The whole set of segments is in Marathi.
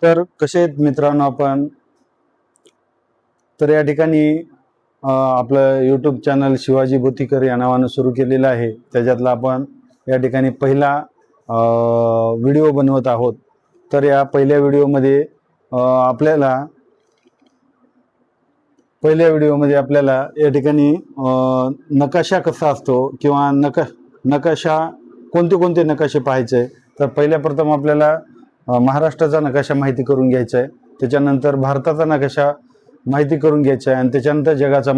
तर कसे आहेत मित्रांनो आपण. तर या ठिकाणी आपलं यूट्यूब चॅनल शिवाजी बोथीकर या नावानं सुरू केलेलं आहे. त्याच्यातला आपण या ठिकाणी पहिला व्हिडिओ बनवत आहोत. तर या पहिल्या व्हिडिओमध्ये आपल्याला या ठिकाणी नकाशा कसा असतो किंवा नकाशा कोणते नकाशे पाहायचे. तर पहिल्या प्रथम आपल्याला महाराष्ट्राचा नकाशा माहिती करून घ्यायचा आहे. त्याच्यानंतर भारताचा नकाशा माहिती करून घ्यायचा आहे आणि त्याच्यानंतर जगाचा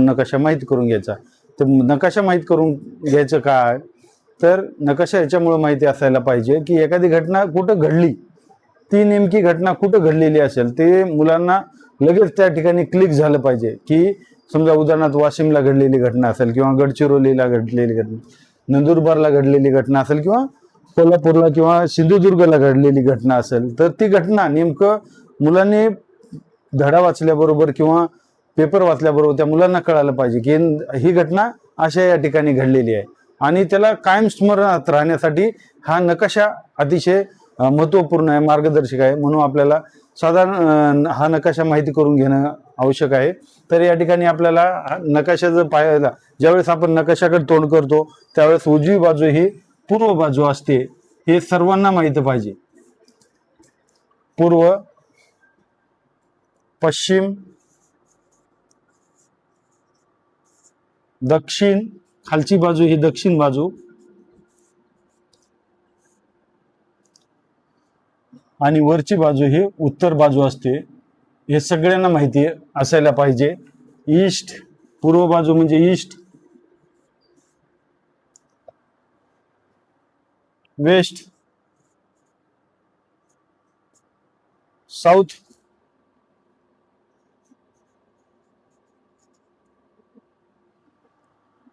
नकाशा माहिती करून घ्यायचा. तर नकाशा माहिती करून घ्यायचं काय, तर नकाशा याच्यामुळे माहिती असायला पाहिजे की एखादी घटना कुठं घडली, ती नेमकी घटना कुठं घडलेली असेल ते मुलांना लगेच त्या ठिकाणी क्लिक झालं पाहिजे. की समजा उदाहरणार्थ वाशिमला घडलेली घटना असेल किंवा गडचिरोलीला घडलेली घटना, नंदुरबारला घडलेली घटना असेल किंवा कोल्हापूरला किंवा सिंधुदुर्गला घडलेली घटना असेल, तर ती घटना नेमकं मुलांनी धडा वाचल्याबरोबर किंवा पेपर वाचल्याबरोबर त्या मुलांना कळायला पाहिजे की ही घटना अशा या ठिकाणी घडलेली आहे. आणि त्याला कायम स्मरणात राहण्यासाठी हा नकाशा अतिशय महत्त्वपूर्ण आहे, मार्गदर्शक आहे. म्हणून आपल्याला साधारण हा नकाशा माहिती करून घेणं आवश्यक आहे. तर या ठिकाणी आपल्याला नकाशा जर पाहायला, ज्यावेळेस आपण नकाशाकडे तोंड करतो त्यावेळेस उजवी बाजू ही पूर्व बाजू असते, हे सर्वांना माहिती पाहिजे. पूर्व, पश्चिम, दक्षिण, खालची बाजू ही दक्षिण बाजू आणि वरची बाजू ही उत्तर बाजू असते. हे सगळ्यांना माहिती असायला पाहिजे. ईस्ट, पूर्व बाजू म्हणजे ईस्ट, वेस्ट, साऊथ,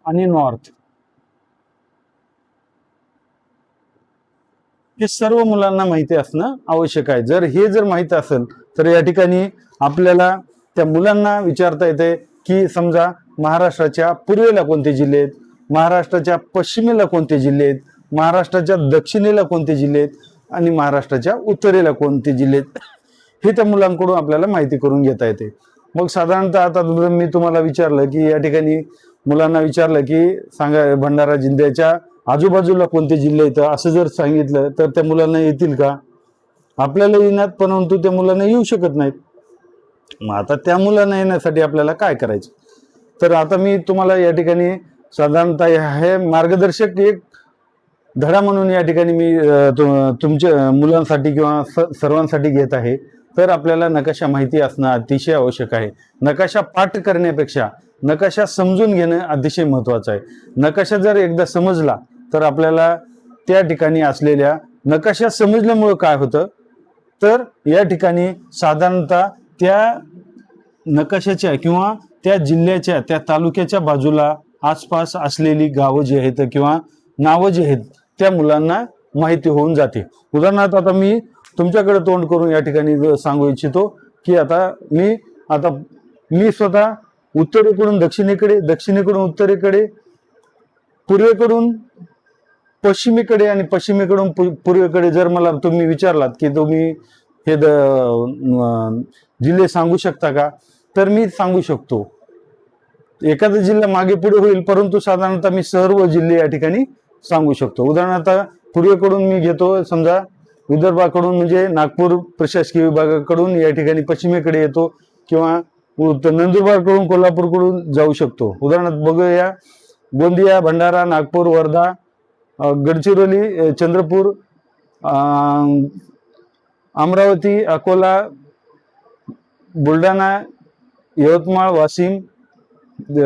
आणि नॉर्थ. हे सर्व मुलांना माहिती असणं आवश्यक आहे. जर माहिती असेल तर या ठिकाणी आपल्याला त्या मुलांना विचारता येते की समजा महाराष्ट्राच्या पूर्वेला कोणते जिल्हे आहेत, महाराष्ट्राच्या पश्चिमेला कोणते जिल्हे आहेत, महाराष्ट्राच्या दक्षिणेला कोणते जिल्हे आहेत आणि महाराष्ट्राच्या उत्तरेला कोणते जिल्हे आहेत, हे त्या मुलांकडून आपल्याला माहिती करून घेता येते. मग साधारणतः आता मी तुम्हाला विचारलं की या ठिकाणी मुलांना विचारलं की सांगा भंडारा जिल्ह्याच्या आजूबाजूला कोणते जिल्हे आहेत, असं जर सांगितलं तर त्या मुलांना येतील का? आपल्याला येणार, परंतु त्या मुलांना येऊ शकत नाहीत. मग आता त्या मुलांना येण्यासाठी आपल्याला काय करायचं? तर आता मी तुम्हाला या ठिकाणी साधारणतः हे मार्गदर्शक एक धडा म्हणून या ठिकाणी मी तुमच्या मुलांसाठी किंवा सर्वांसाठी घेत आहे. तर आपल्याला नकाशा माहिती असणं अतिशय आवश्यक आहे. नकाशा पाठ करण्यापेक्षा नकाशा समजून घेणं अतिशय महत्त्वाचं आहे. नकाशा जर एकदा समजला तर आपल्याला त्या ठिकाणी असलेल्या नकाशा समजल्यामुळं काय होतं, तर या ठिकाणी साधारणतः त्या नकाशाच्या किंवा त्या जिल्ह्याच्या त्या तालुक्याच्या बाजूला आसपास असलेली गावं जी आहेत किंवा नावं जी आहेत त्या मुलांना माहिती होऊन जाते. उदाहरणार्थ आता मी तुमच्याकडे तोंड करून या ठिकाणी सांगू इच्छितो की आता मी स्वतः उत्तरेकडून दक्षिणेकडे, दक्षिणेकडून उत्तरेकडे, पूर्वेकडून पश्चिमेकडे आणि पश्चिमेकडून पूर्वेकडे जर मला तुम्ही विचारलात की तुम्ही हे जिल्हे सांगू शकता का, तर मी सांगू शकतो. एखादा जिल्हा मागे पुढे होईल, परंतु साधारणतः मी सर्व जिल्हे या ठिकाणी सांगू शकतो. उदाहरणार्थ पूर्वेकडून मी घेतो, समजा विदर्भाकडून म्हणजे नागपूर प्रशासकीय विभागाकडून या ठिकाणी पश्चिमेकडे येतो किंवा नंदुरबारकडून कोल्हापूरकडून जाऊ शकतो. उदाहरणार्थ बघूया, गोंदिया, भंडारा, नागपूर, वर्धा, गडचिरोली, चंद्रपूर, अमरावती, अकोला, बुलढाणा, यवतमाळ, वाशिम,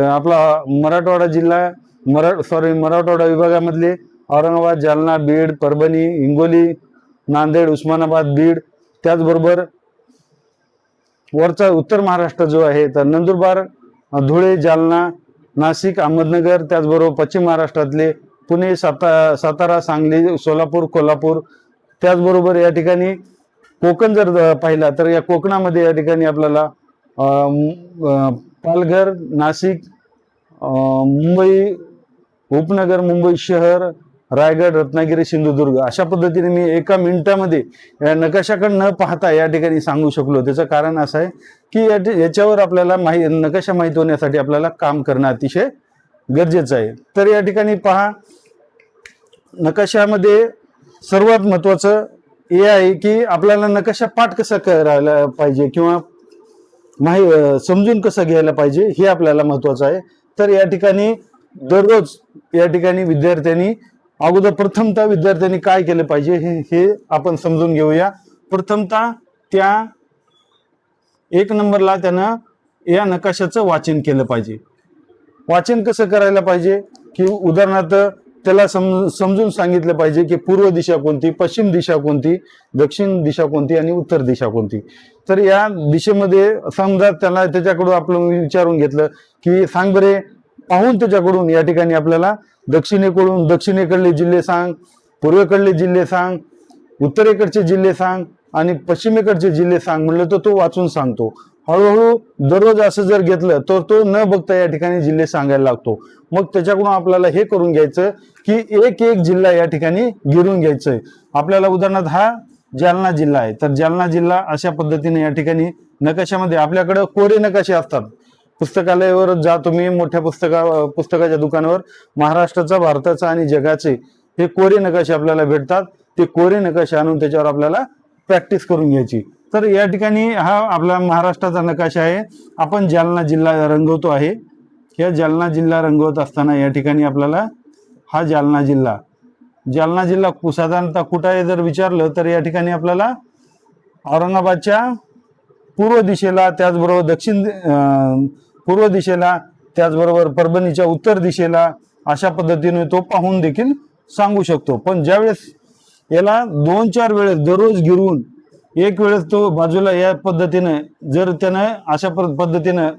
आपला मराठवाडा जिल्हा, मराठवाडा विभागामधले औरंगाबाद, जालना, बीड, परभणी, हिंगोली, नांदेड, उस्मानाबाद, बीड, त्याचबरोबर वरचा उत्तर महाराष्ट्र जो आहे तर नंदुरबार, धुळे, जालना, नाशिक, अहमदनगर, त्याचबरोबर पश्चिम महाराष्ट्रातले पुणे, सातारा, सांगली, सोलापूर, कोल्हापूर, त्याचबरोबर या ठिकाणी कोकण जर पाहिला तर या कोकणामध्ये या ठिकाणी आपल्याला पालघर, नाशिक, मुंबई उपनगर, मुंबई शहर, रायगड, रत्नागिरी, सिंधुदुर्ग अशा पद्धतीने मी एका मिनिटामध्ये या नकाशाकडे न पाहता या ठिकाणी सांगू शकलो. त्याचं कारण असं आहे की याच्यावर आपल्याला नकाशा माहिती होण्यासाठी आपल्याला काम करणं अतिशय गरजेचं आहे. तर या ठिकाणी पहा, नकाशामध्ये सर्वात महत्वाचं हे आहे की आपल्याला नकाशा पाठ कसा करायला पाहिजे किंवा समजून कसं घ्यायला पाहिजे हे आपल्याला महत्वाचं आहे. तर या ठिकाणी दररोज या ठिकाणी विद्यार्थ्यांनी अगोदर प्रथमतः विद्यार्थ्यांनी काय केलं पाहिजे हे आपण समजून घेऊया. प्रथमतः त्या 1 नंबरला त्यानं या नकाशाचं वाचन केलं पाहिजे. वाचन कसं करायला पाहिजे की उदाहरणार्थ त्याला समजून सांगितलं पाहिजे की पूर्व दिशा कोणती, पश्चिम दिशा कोणती, दक्षिण दिशा कोणती आणि उत्तर दिशा कोणती. तर या दिशेमध्ये समजा त्याच्याकडून आपण विचारून घेतलं की सांग बरे, पाहून त्याच्याकडून या ठिकाणी आपल्याला दक्षिणेकडले जिल्हे सांग, पूर्वेकडले जिल्हे सांग, उत्तरेकडचे जिल्हे सांग आणि पश्चिमेकडचे जिल्हे सांग म्हणलं तर तो वाचून सांगतो. हळूहळू दररोज असं जर घेतलं तर तो न बघता या ठिकाणी जिल्हे सांगायला लागतो. मग त्याच्याकडून आपल्याला हे करून घ्यायचं की एक एक जिल्हा या ठिकाणी गिरून घ्यायचंय. आपल्याला उदाहरणार्थ हा जालना जिल्हा आहे, तर जालना जिल्हा अशा पद्धतीने या ठिकाणी नकाशामध्ये आपल्याकडे कोरे नकाशे असतात. पुस्तकालयावर जा तुम्ही, मोठ्या पुस्तकाच्या दुकानावर महाराष्ट्राचा, भारताचा आणि जगाचे हे कोरे नकाशे आपल्याला भेटतात. ते कोरे नकाशे आणून त्याच्यावर आपल्याला प्रॅक्टिस करून घ्यायची. तर या ठिकाणी हा आपला महाराष्ट्राचा नकाशा आहे. आपण जालना जिल्हा रंगवतो आहे. या जालना जिल्हा रंगवत असताना या ठिकाणी आपल्याला हा जालना जिल्हा साधारणतः कुठं आहे जर विचारलं तर या ठिकाणी आपल्याला औरंगाबादच्या पूर्व दिशेला, त्याचबरोबर पूर्व दिशेला, त्याचबरोबर परभणीच्या उत्तर दिशेला अशा पद्धतीने तो पाहून देखील सांगू शकतो. पण ज्यावेळेस याला 2-4 वेळेस दररोज गिरवून एक वेळेस तो बाजूला या पद्धतीने जर त्यानं अशा पद्धतीनं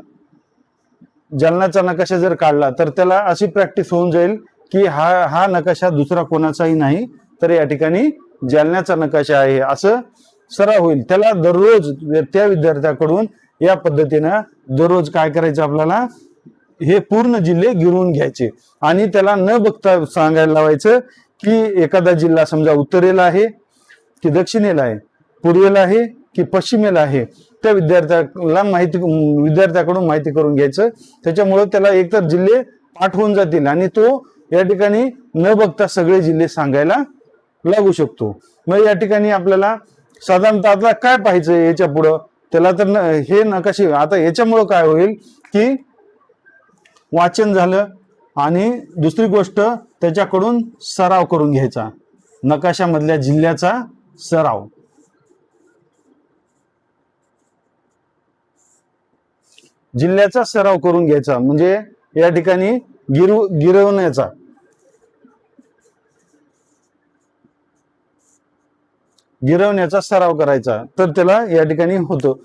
जालनाचा नकाशा जर काढला तर त्याला अशी प्रॅक्टिस होऊन जाईल की हा नकाशा दुसरा कोणाचाही नाही, तर या ठिकाणी जालन्याचा नकाशा आहे असं सराव होईल. त्याला दररोज त्या विद्यार्थ्याकडून या पद्धतीनं दररोज काय करायचं, आपल्याला हे पूर्ण जिल्हे गिरवून घ्यायचे आणि त्याला न बघता सांगायला लावायचं की एखादा जिल्हा समजा उत्तरेला आहे की दक्षिणेला आहे, पूर्वेला आहे की पश्चिमेला आहे, त्या विद्यार्थ्याकडून माहिती करून घ्यायचं. त्याच्यामुळे त्याला एकतर जिल्हे पाठ होऊन जातील आणि तो या ठिकाणी न बघता सगळे जिल्हे सांगायला लागू शकतो. मग या ठिकाणी आपल्याला साधारणतः आता काय पाहायचं याच्या पुढं त्याला, तर हे नकाशे आता याच्यामुळं काय होईल की वाचन झालं आणि दुसरी गोष्ट त्याच्याकडून सराव करून घ्यायचा, नकाशामधल्या जिल्ह्याचा सराव. जिल्ह्याचा सराव करून घ्यायचा म्हणजे या ठिकाणी गिरवण्याचा सराव करायचा, तर त्याला या ठिकाणी होतो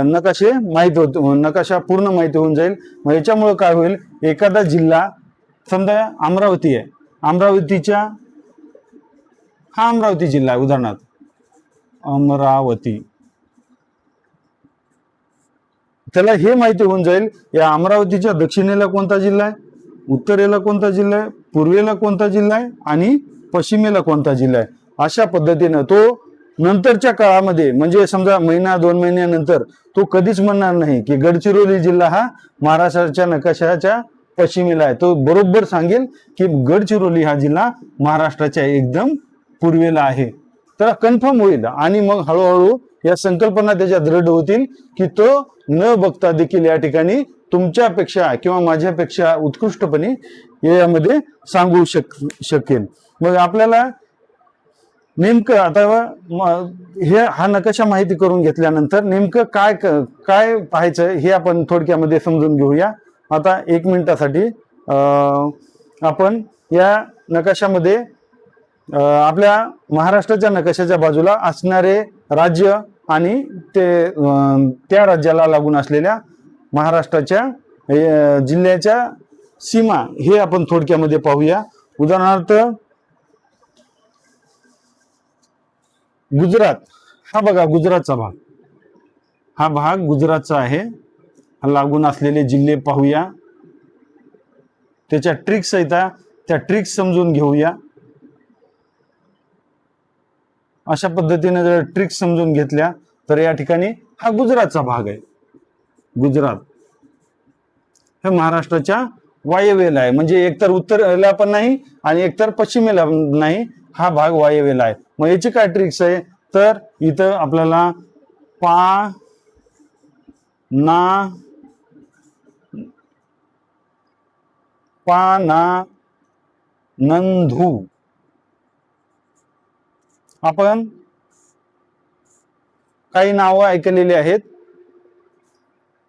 नकाशे माहिती होतो, नकाशा पूर्ण माहिती होऊन जाईल. मग याच्यामुळे काय होईल, एखादा जिल्हा समजा अमरावती आहे, अमरावती जिल्हा आहे उदाहरणार्थ, अमरावती, त्याला हे माहिती होऊन जाईल या अमरावतीच्या दक्षिणेला कोणता जिल्हा आहे, उत्तरेला कोणता जिल्हा आहे, पूर्वेला कोणता जिल्हा आहे आणि पश्चिमेला कोणता जिल्हा आहे. अशा पद्धतीनं तो नंतरच्या काळामध्ये म्हणजे समजा 1-2 महिन्यानंतर तो कधीच म्हणणार नाही की गडचिरोली जिल्हा हा महाराष्ट्राच्या नकाशाच्या पश्चिमेला आहे. तो बरोबर सांगेल की गडचिरोली हा जिल्हा महाराष्ट्राच्या एकदम पूर्वेला आहे. तर कन्फर्म होईल आणि मग हळूहळू या संकल्पना त्याच्या दृढ होतील की तो न बघता देखील या ठिकाणी तुमच्यापेक्षा किंवा माझ्यापेक्षा उत्कृष्टपणे यामध्ये सांगू शकेल. मग आपल्याला नेमकं आता हा नकाशा माहिती करून घेतल्यानंतर नेमकं काय पाहायचं हे आपण थोडक्यामध्ये समजून घेऊया. आता 1 मिनिटासाठी आपण या नकाशामध्ये आपल्या महाराष्ट्राच्या नकाशाच्या बाजूला असणारे राज्य आणि त्या राज्याला लागून असलेल्या महाराष्ट्राच्या जिल्ह्याच्या सीमा हे आपण थोडक्यामध्ये पाहूया. उदाहरणार्थ गुजरात, हा बघा गुजरातचा भाग, हा भाग गुजरातचा आहे. लागून असलेले जिल्हे पाहूया, त्याच्या ट्रिक्स आहेत त्या ट्रिक्स समजून घेऊया. अशा पद्धतीने जर ट्रिक्स समजून घेतल्या तर या ठिकाणी हा गुजरातचा भाग आहे. गुजरात हे महाराष्ट्राच्या वायव्येला आहे, म्हणजे एकतर उत्तरेला पण नाही आणि एकतर पश्चिमेला नाही, हा भाग वायव्येला आहे. मग याची काय ट्रिक्स आहे तर इथं आपल्याला पा ना नंदू आपण काही नावं ऐकलेली आहेत.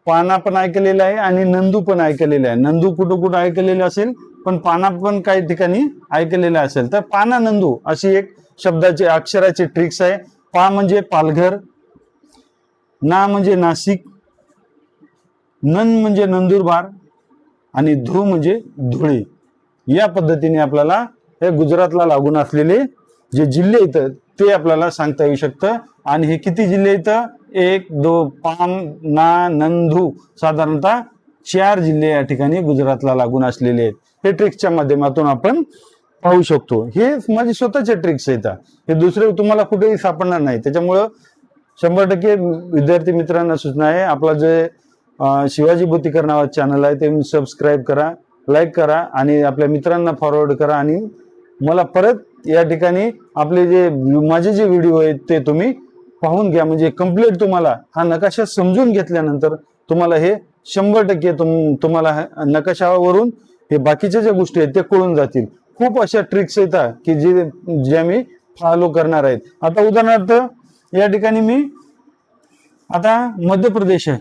पाना पण ऐकलेलं आहे आणि नंदू पण ऐकलेलं आहे. नंदू कुठं कुठं ऐकलेलं असेल पण पाना पण काही ठिकाणी ऐकलेलं असेल. तर पाना नंदू अशी एक शब्दाची अक्षराची ट्रिक्स आहे. पा म्हणजे पालघर, ना म्हणजे नाशिक, नन म्हणजे नंदुरबार आणि धू म्हणजे धुळे. या पद्धतीने आपल्याला हे गुजरातला लागून असलेले जे जिल्हे येतात ते आपल्याला सांगता येऊ शकतं. आणि हे किती जिल्हे येतं, 1 2 पान ना नंदू, साधारणतः 4 जिल्हे या ठिकाणी गुजरातला लागून असलेले आहेत. हे ट्रिक्सच्या माध्यमातून आपण पाहू शकतो. हे माझे स्वतःचे ट्रिक्स आहेत, हे दुसरे तुम्हाला कुठेही सापडणार नाही. त्याच्यामुळं 100% विद्यार्थी मित्रांना सूचना आहे, आपला जे शिवाजी बोतीकर नावाचं चॅनल आहे ते सबस्क्राईब करा, लाईक करा आणि आपल्या मित्रांना फॉरवर्ड करा. आणि मला परत या ठिकाणी आपले जे माझे जे व्हिडिओ आहेत ते तुम्ही पाहून घ्या, म्हणजे कंप्लीट तुम्हाला हा नकाशा समजून घेतल्यानंतर तुम्हाला हे 100% तुम्हाला नकाशावरून हे बाकीच्या ज्या गोष्टी आहेत ते कळून जातील. खूप अशा ट्रिक्स येतात की ज्या मी फॉलो करणार आहेत. आता उदाहरणार्थ या ठिकाणी मी आता मध्य प्रदेश आहे,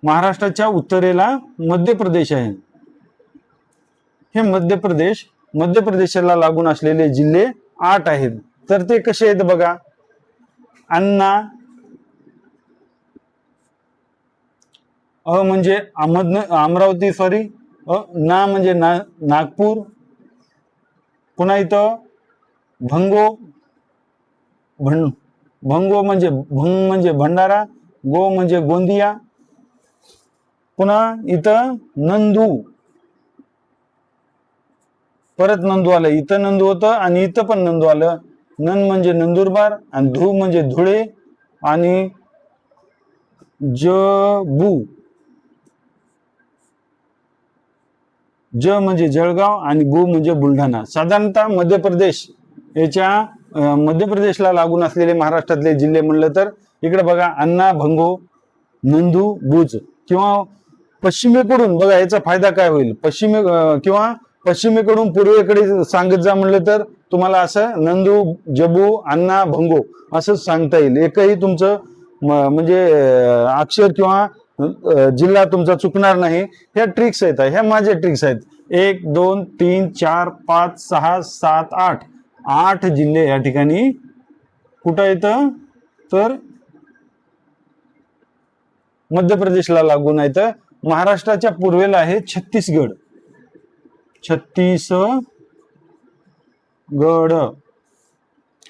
महाराष्ट्राच्या उत्तरेला मध्य प्रदेश आहे. हे मध्य प्रदेशाला लागून असलेले जिल्हे 8 आहेत. तर ते कसे आहेत बघा. अन्ना, म्हणजे अमरावती, सॉरी, ना म्हणजे नागपूर, पुन्हा इथं भंग म्हणजे भंडारा, गो म्हणजे गोंदिया, पुन्हा इथं नंदू, परत नंदू आलं, इथं नंदू होतं आणि इथं पण नंदू आलं. नन म्हणजे नंदुरबार आणि धू म्हणजे धुळे आणि ज म्हणजे जळगाव आणि बु म्हणजे बुलढाणा. साधारणतः मध्य प्रदेशला लागून असलेले महाराष्ट्रातले जिल्हे म्हणलं तर इकडे बघा अन्ना, भंगो, नंदू, बुज. किंवा पश्चिमेकडून बघा याचा फायदा काय होईल, पश्चिमेकडून पूर्वेकडे सांगत जा म्हणलं तर तुम्हाला असं नंदू, जबू, अन्ना, भंगो असं सांगता येईल. एकही तुमचं म्हणजे अक्षर किंवा जिल्हा तुमचा चुकणार नाही. ह्या ट्रिक्स आहेत, ह्या माझ्या ट्रिक्स आहेत. 1 2 3 4 5 6 7 8 जिल्हे या ठिकाणी कुठं येतं तर मध्य प्रदेशला लागून आहेत. महाराष्ट्राच्या पूर्वेला आहे छत्तीसगड.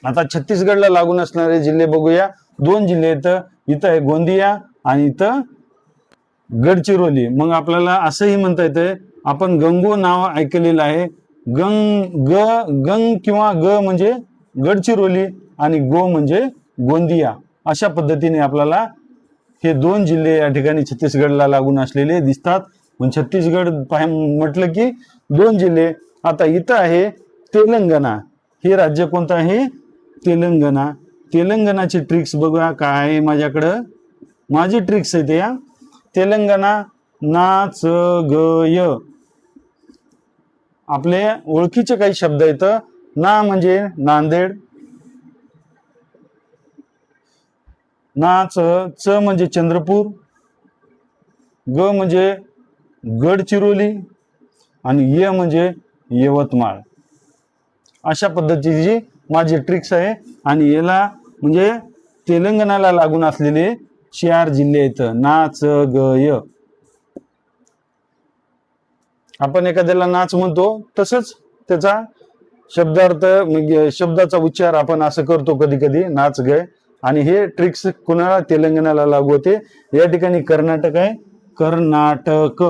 आता छत्तीसगडला लागून असणारे जिल्हे बघूया. 2 जिल्हे आहेत, इथं आहे गोंदिया आणि इथं गडचिरोली. मग आपल्याला असंही म्हणता येतं, आपण गंगो नाव ऐकलेलं आहे. गंग किंवा ग म्हणजे गडचिरोली आणि गो म्हणजे गोंदिया. अशा पद्धतीने आपल्याला हे 2 जिल्हे या ठिकाणी छत्तीसगडला लागून असलेले दिसतात. पण छत्तीसगड म्हटलं की 2 जिल्हे. आता इथं आहे तेलंगणा. हे राज्य कोणतं आहे, तेलंगणा. तेलंगणाची ट्रिक्स बघा काय आहे माझ्याकडं, माझी ट्रिक्स आहे त्या. तेलंगणा नाच गय, आपले ओळखीचे काही शब्द आहेत. ना म्हणजे नांदेड, नाच, च म्हणजे चंद्रपूर, ग म्हणजे गडचिरोली आणि य म्हणजे यवतमाळ. अशा पद्धतीची माझी ट्रिक्स आहे. आणि याला म्हणजे तेलंगणाला लागून असलेले 4 जिल्हे आहेत, नाच गय. आपण एखाद्याला नाच म्हणतो तसंच त्याचा शब्दार्थ म्हणजे शब्दाचा उच्चार आपण असं करतो कधी कधी, नाच गय. आणि हे ट्रिक्स कुणाला, तेलंगणाला लागू होते. या ठिकाणी कर्नाटक आहे, कर्नाटक.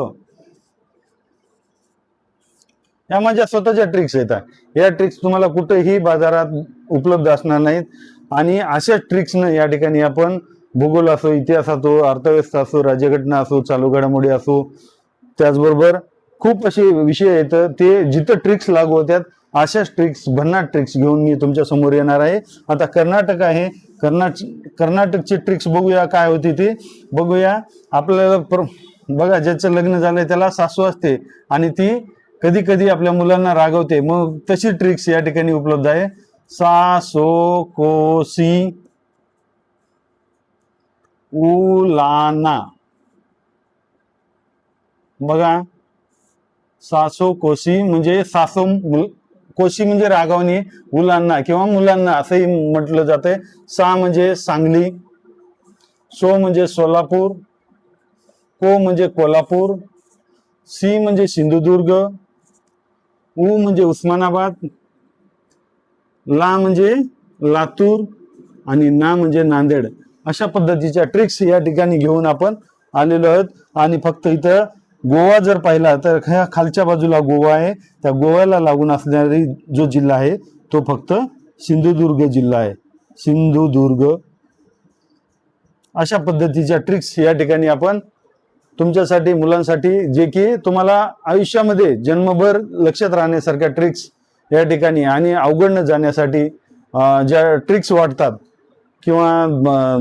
या माझ्या स्वतःच्या ट्रिक्स आहेत। या ट्रिक्स तुम्हाला कुठेही बाजारात उपलब्ध असणार नाहीत आणि अशा ट्रिक्सनं या ठिकाणी आपण भूगोल असो, इतिहास असो, अर्थव्यवस्था असो, राज्यघटना असो, चालू घडामोडी असो, त्याचबरोबर खूप असे विषय आहेत ते जिथं ट्रिक्स लागू होत्यात अशाच ट्रिक्स, भन्नाट ट्रिक्स घेऊन मी तुमच्या समोर येणार आहे। आता कर्नाटक आहे, कर्नाटकची ट्रिक्स बघूया काय होती ते बघूया। आपल्याला बघा, ज्याचं लग्न झालंय त्याला सासू असते आणि ती कधी कधी आपल्या मुलांना रागवते, मग तशी ट्रिक्स या ठिकाणी उपलब्ध आहे। सासो कोसी उलाना, बघा सासो कोसी म्हणजे सासो कोशी म्हणजे रागावणे, उलांना किंवा मुलांना असंही म्हटलं जातंय। सा म्हणजे सांगली, सो म्हणजे सोलापूर, को म्हणजे कोल्हापूर, सी म्हणजे सिंधुदुर्ग, उ म्हणजे उस्मानाबाद, ला म्हणजे लातूर आणि ना म्हणजे नांदेड। अशा पद्धतीच्या ट्रिक्स या ठिकाणी घेऊन आपण आलेलो आहोत। आणि फक्त इथं गोवा जर पाहिला तर ह्या खालच्या बाजूला गोवा आहे, त्या गोव्याला लागून असणारी जो जिल्हा आहे तो फक्त सिंधुदुर्ग जिल्हा आहे, सिंधुदुर्ग। अशा पद्धतीच्या ट्रिक्स या ठिकाणी आपण तुमच्यासाठी, मुलांसाठी, जे की तुम्हाला आयुष्यामध्ये जन्मभर लक्षात राहण्यासारख्या ट्रिक्स या ठिकाणी आणि अवघड न जाण्यासाठी ज्या ट्रिक्स वाटतात किंवा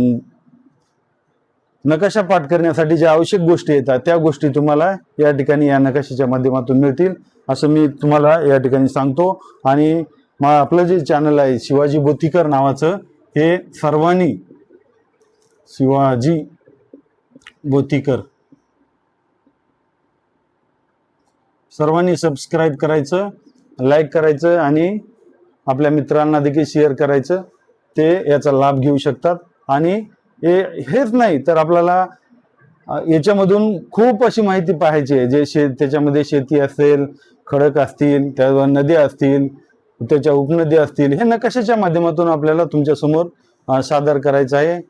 नकाशा पाठ करण्यासाठी ज्या आवश्यक गोष्टी येतात त्या गोष्टी तुम्हाला या ठिकाणी या नकाशाच्या माध्यमातून मिळतील असं मी तुम्हाला या ठिकाणी सांगतो। आणि आपलं जे चॅनल आहे शिवाजी बोथीकर नावाचं, हे सर्वांनी शिवाजी बोथीकर सर्वांनी सबस्क्राईब करायचं, लाईक करायचं आणि आपल्या मित्रांना देखील शेअर करायचं, ते याचा लाभ घेऊ शकतात। आणि हेच नाही तर आपल्याला याच्यामधून खूप अशी माहिती पाहायची आहे, जे त्याच्यामध्ये शेती असेल, खडक असतील, त्या नद्या असतील, त्याच्या उपनदी असतील, हे नकाशाच्या माध्यमातून आपल्याला तुमच्या समोर सादर करायचं आहे।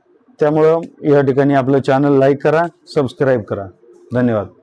त्यामुळं या ठिकाणी आपलं चॅनल लाईक करा, सबस्क्राईब करा। धन्यवाद।